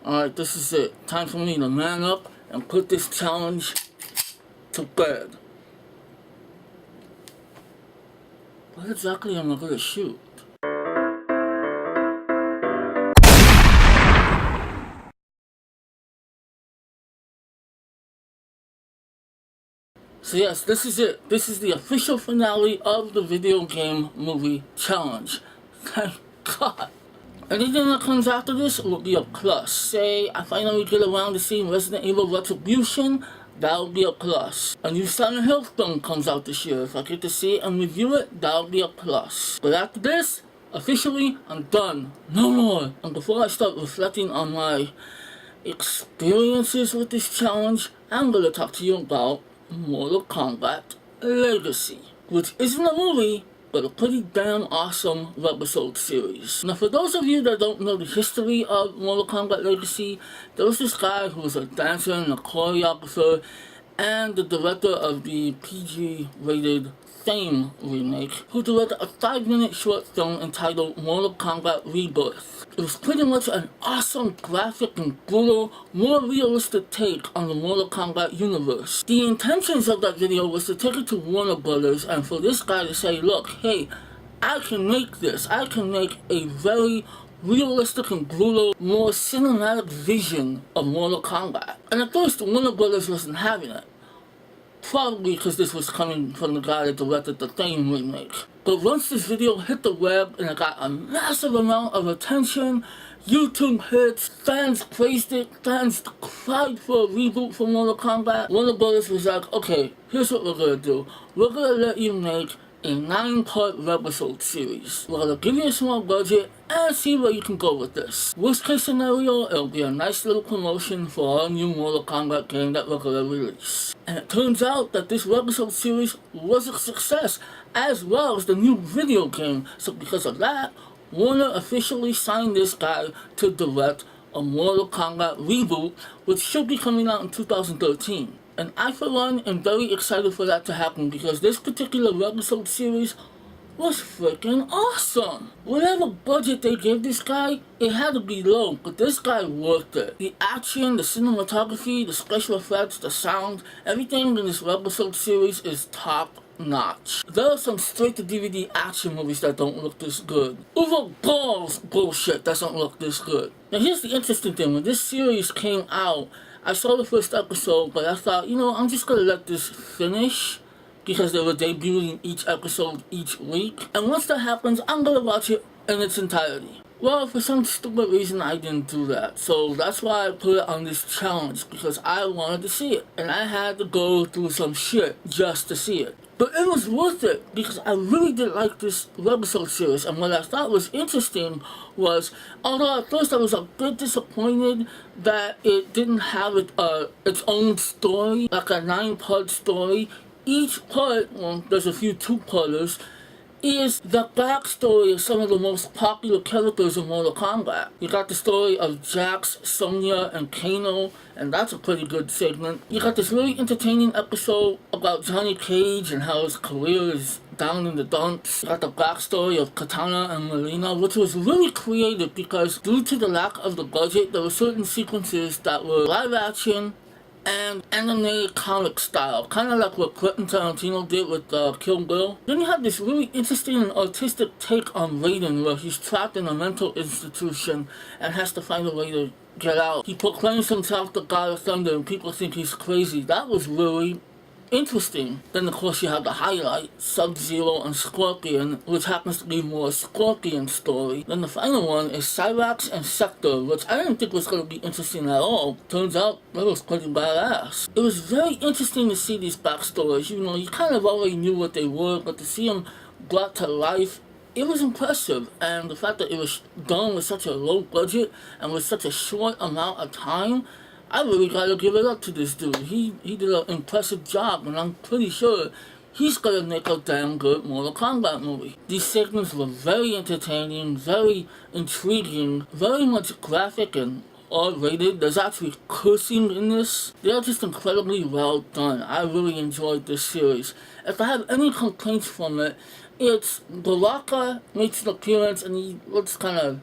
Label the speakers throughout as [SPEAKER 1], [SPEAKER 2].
[SPEAKER 1] Alright, this is it. Time for me to man up and put this challenge to bed. What exactly am I gonna shoot? So yes, this is it. This is the official finale of the video game movie challenge. Thank God. Anything that comes after this will be a plus. Say I finally get around to seeing Resident Evil Retribution, that'll be a plus. A new Silent Hill film comes out this year. If I get to see it and review it, that'll be a plus. But after this, officially, I'm done. No more. And before I start reflecting on my experiences with this challenge, I'm gonna talk to you about Mortal Kombat Legacy, which isn't a movie, but a pretty damn awesome webisode series. Now, for those of you that don't know the history of Mortal Kombat Legacy, there was this guy who was a dancer and a choreographer and the director of the PG-rated Fame remake, who directed a 5-minute short film entitled Mortal Kombat Rebirth. It was pretty much an awesome, graphic, and brutal, more realistic take on the Mortal Kombat universe. The intentions of that video was to take it to Warner Brothers and for this guy to say, look, hey, I can make this. I can make a very realistic and brutal, more cinematic vision of Mortal Kombat. And at first, Warner Brothers wasn't having it. Probably because this was coming from the guy that directed the Fame remake. But once this video hit the web and it got a massive amount of attention, YouTube hits, fans praised it, fans cried for a reboot for Mortal Kombat, Warner Brothers was like, okay, here's what we're gonna do. We're gonna let you make a 9-part webisode series. We're gonna give you a small budget and see where you can go with this. Worst case scenario, it'll be a nice little promotion for our new Mortal Kombat game that we're gonna release. And it turns out that this webisode series was a success, as well as the new video game. So because of that, Warner officially signed this guy to direct a Mortal Kombat reboot, which should be coming out in 2013. And I, for one, am very excited for that to happen because this particular webisode series was freaking awesome. Whatever budget they gave this guy, it had to be low, but this guy worked it. The action, the cinematography, the special effects, the sound, everything in this webisode series is top notch. There are some straight-to-DVD action movies that don't look this good. Uwe Boll's bullshit doesn't look this good. Now here's the interesting thing, when this series came out, I saw the first episode, but I thought, you know, I'm just gonna let this finish because they were debuting each episode each week. And once that happens, I'm gonna watch it in its entirety. Well, for some stupid reason, I didn't do that. So that's why I put it on this challenge, because I wanted to see it. And I had to go through some shit just to see it. But it was worth it, because I really did like this webisode series. And what I thought was interesting was, although at first I was a bit disappointed that it didn't have its own story, like a 9-part story. Each part, well, there's a few 2-parters, is the backstory of some of the most popular characters in Mortal Kombat. You got the story of Jax, Sonya, and Kano, and that's a pretty good segment. You got this really entertaining episode about Johnny Cage and how his career is down in the dumps. You got the backstory of Katana and Mileena, which was really creative because due to the lack of the budget, there were certain sequences that were live action and anime comic style, kind of like what Quentin Tarantino did with Kill Bill. Then you have this really interesting and artistic take on Raiden, where he's trapped in a mental institution and has to find a way to get out. He proclaims himself the God of Thunder and people think he's crazy. That was really interesting. Then of course you have the highlight, Sub-Zero and Scorpion, which happens to be more a Scorpion story. Then the final one is Cyrax and Sector, which I didn't think was going to be interesting at all. Turns out that was pretty badass. It was very interesting to see these backstories. You know, you kind of already knew what they were, but to see them brought to life, it was impressive. And the fact that it was done with such a low budget and with such a short amount of time, I really gotta give it up to this dude. He did an impressive job, and I'm pretty sure he's gonna make a damn good Mortal Kombat movie. These segments were very entertaining, very intriguing, very much graphic and R-rated. There's actually cursing in this. They're just incredibly well done. I really enjoyed this series. If I have any complaints from it, it's Baraka makes an appearance and he looks kind of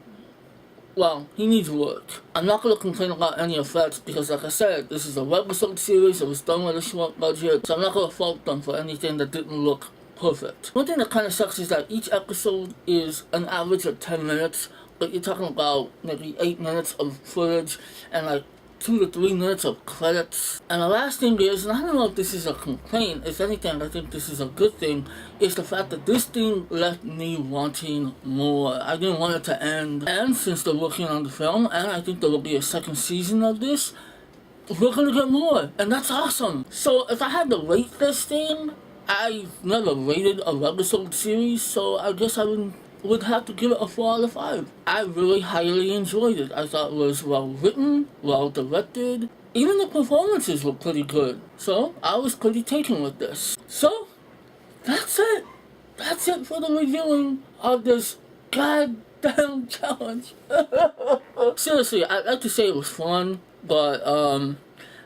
[SPEAKER 1] well, he needs work. I'm not going to complain about any effects because, like I said, this is a webisode series. It was done with a short budget, so I'm not going to fault them for anything that didn't look perfect. One thing that kind of sucks is that each episode is an average of 10 minutes, but you're talking about maybe 8 minutes of footage and like 2 to 3 minutes of credits. And the last thing is, and I don't know if this is a complaint, if anything, I think this is a good thing, is the fact that this thing left me wanting more. I didn't want it to end. And since they're working on the film, and I think there will be a second season of this, we're gonna get more, and that's awesome. So if I had to rate this thing, I've never rated a webisode series, so I guess I would have to give it a 4 out of 5. I really highly enjoyed it. I thought it was well written, well directed. Even the performances were pretty good. So I was pretty taken with this. So that's it. That's it for the reviewing of this goddamn challenge. Seriously, I'd like to say it was fun, but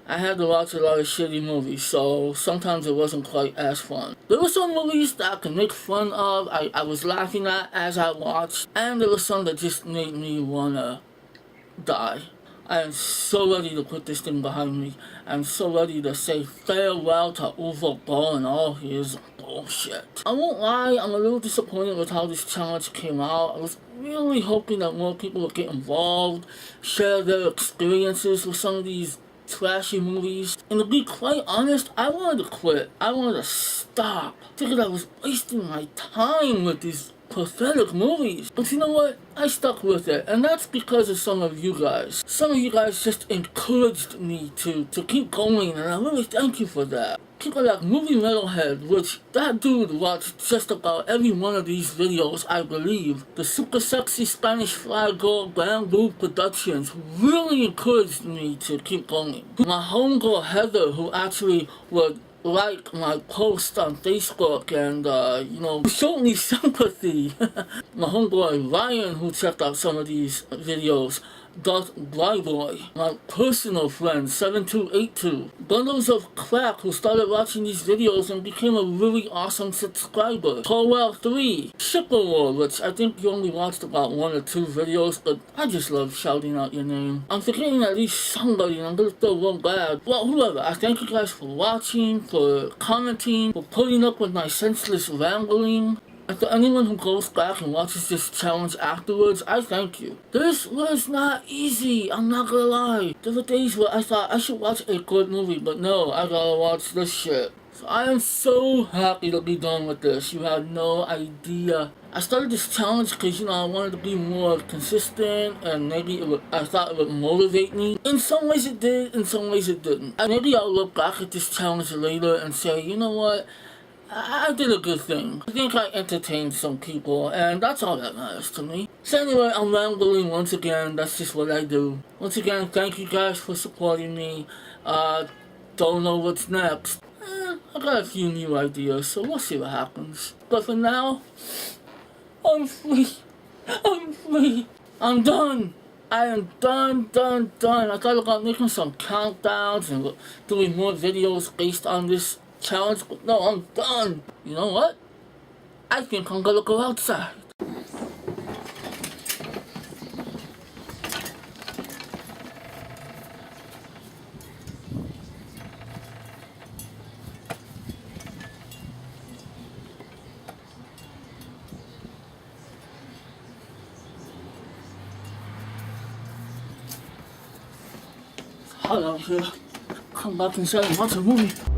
[SPEAKER 1] I had to watch a lot of shitty movies, so sometimes it wasn't quite as fun. There were some movies that I could make fun of, I was laughing at as I watched, and there were some that just made me wanna die. I am so ready to put this thing behind me. I'm so ready to say farewell to Uwe Boll and all his bullshit. I won't lie, I'm a little disappointed with how this challenge came out. I was really hoping that more people would get involved, share their experiences with some of these trashy movies. And to be quite honest, I wanted to quit. I wanted to stop. I figured I was wasting my time with these pathetic movies. But you know what? I stuck with it. And that's because of some of you guys. Some of you guys just encouraged me to keep going, and I really thank you for that. People like Movie Metalhead, which that dude watched just about every one of these videos, I believe. The Super Sexy Spanish Fly Girl Bamboo Productions really encouraged me to keep going. My homegirl Heather, who actually would like my post on Facebook and, showed me sympathy. My homeboy Ryan, who checked out some of these videos. Darth Blyboy, my personal friend 7282, Bundles of Crack, who started watching these videos and became a really awesome subscriber, Torwell3, Shipperlord, which I think you only watched about 1 or 2 videos, but I just love shouting out your name. I'm forgetting at least somebody, and I'm gonna feel real bad. Well, whoever, I thank you guys for watching, for commenting, for putting up with my senseless rambling. And for anyone who goes back and watches this challenge afterwards, I thank you. This was not easy, I'm not gonna lie. There were days where I thought I should watch a good movie, but no, I gotta watch this shit. So I am so happy to be done with this. You have no idea. I started this challenge because, I wanted to be more consistent, and maybe I thought it would motivate me. In some ways it did, in some ways it didn't. And maybe I'll look back at this challenge later and say, you know what? I did a good thing. I think I entertained some people, and that's all that matters to me. So anyway, I'm rambling once again. That's just what I do. Once again, thank you guys for supporting me. Don't know what's next. I got a few new ideas, so we'll see what happens. But for now, I'm free. I'm free. I'm done. I am done. I thought about making some countdowns and doing more videos based on this challenge, but no, I'm done. You know what? I think I'm gonna go outside. It's hot out here. Come back inside and watch a movie.